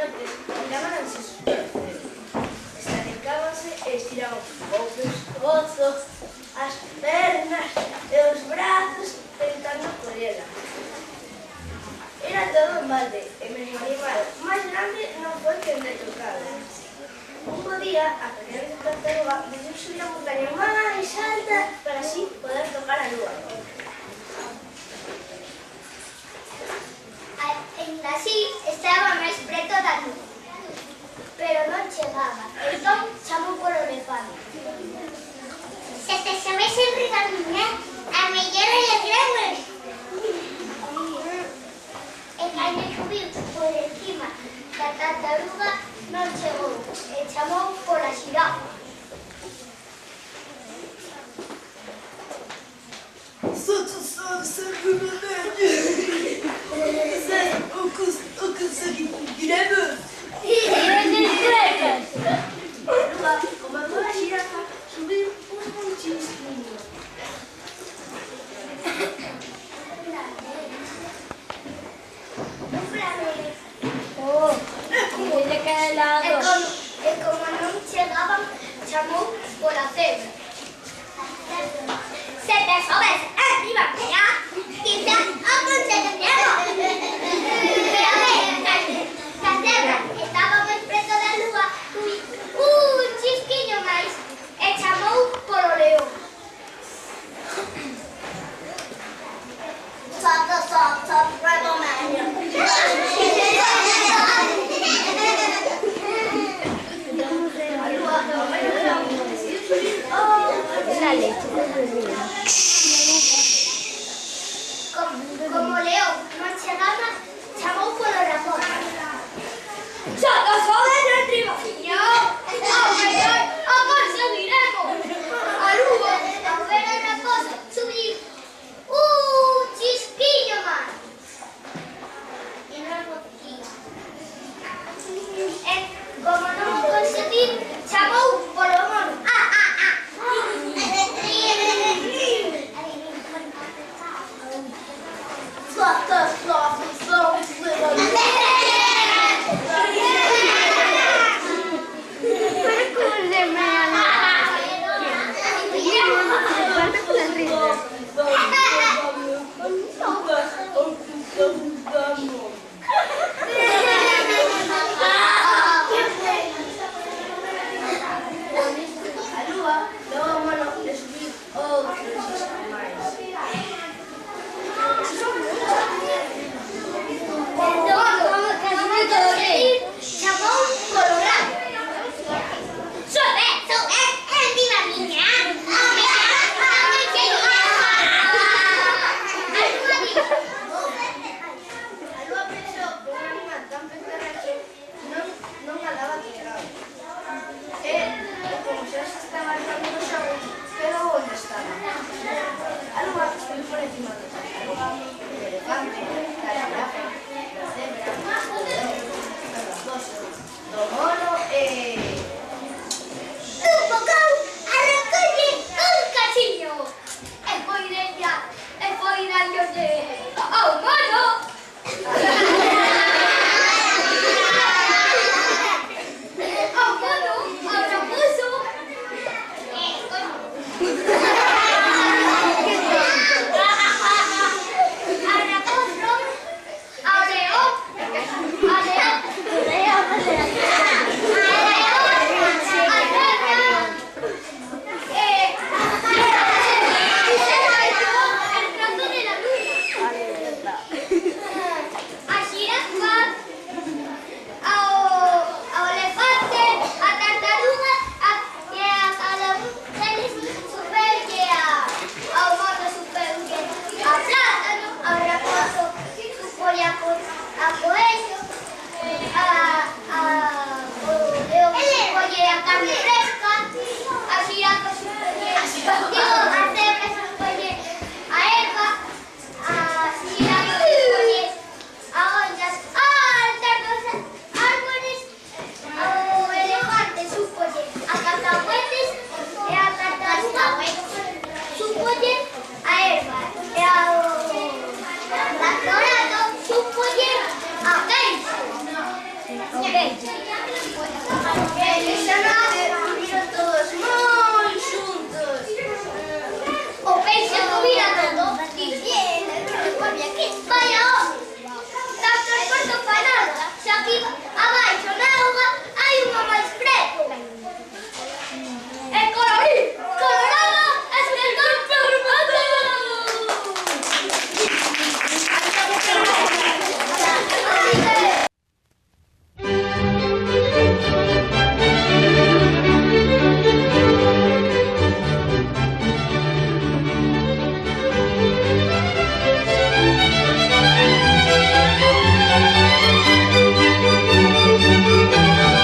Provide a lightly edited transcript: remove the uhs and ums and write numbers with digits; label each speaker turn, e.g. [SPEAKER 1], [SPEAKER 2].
[SPEAKER 1] noites miraban ansiosos para o ceo. Estancábanse e estiraban os bozos, as pernas e os brazos tentando por ela. Era todo en balde e mesmo o animal máis grande non foi quen de tocaba. Un bo día, a pequena tartaruga decidiu subir a montaña máis alta para así poder tocar a lúa.
[SPEAKER 2] Ainda así estaba máis preto da luz, pero non chegaba. Entón chamou por o elefante. Se te sabes enriba a miña, a mellor alegramos. E cando subiu por encima da tartaruga non chegou e chamou por a xirafa.
[SPEAKER 3] O consegui grande.
[SPEAKER 1] A lúa, como a boa xirafa, subiu un chisquiño.
[SPEAKER 2] E como non chegaban, chamou por a cebra. Se te sobes arriba miña, quizá o conseguiremos. Pero a ver, a cebra estaba máis preto da lúa, un chisquiño máis, e chamou por o león. Stop, regomeño.
[SPEAKER 1] A lúa, ao ver o león, decidiu subir
[SPEAKER 2] Como o león non chegaba, chamou por o raposo.
[SPEAKER 1] xa te sobes arriba.
[SPEAKER 2] Ao mellor o conseguiremos. A lúa, ao ver a raposa subir, chisquiño máis. E logo e como non o conseguir, chamou por o mono. Ok.